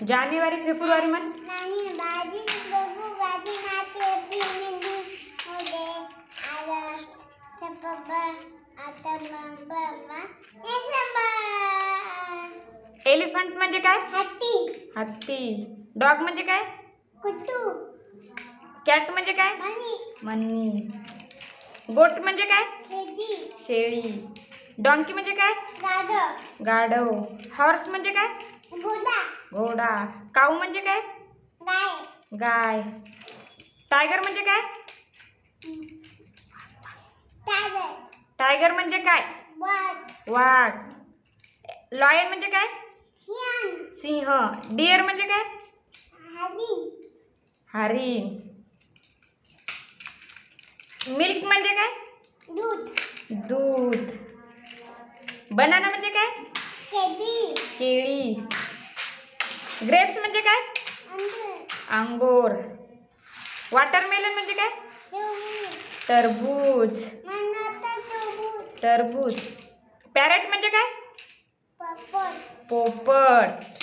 जानेवारी February म्हण. Elephant म्हणजे काय? हत्ती. डॉग म्हणजे काय? कॅट म्हणजे काय? मनी. गोट म्हणजे काय? शेळी. डॉंकी म्हणजे काय? गाढव. हॉर्स म्हणजे काय? घोडा. काऊ म्हणजे काय? गाय. टायगर म्हणजे काय? टायगर म्हणजे काय? वाघ. लॉयन म्हणजे काय? सिंह. डिअर म्हणजे काय? हरिण. मिल्क म्हणजे काय? दूध. बनाना म्हणजे काय? केळी. ग्रेप्स म्हणजे काय? अंगूर. वॉटरमेलन म्हणजे काय? टरबूज. टरबूज. पॅरेट म्हणजे काय? पोपट.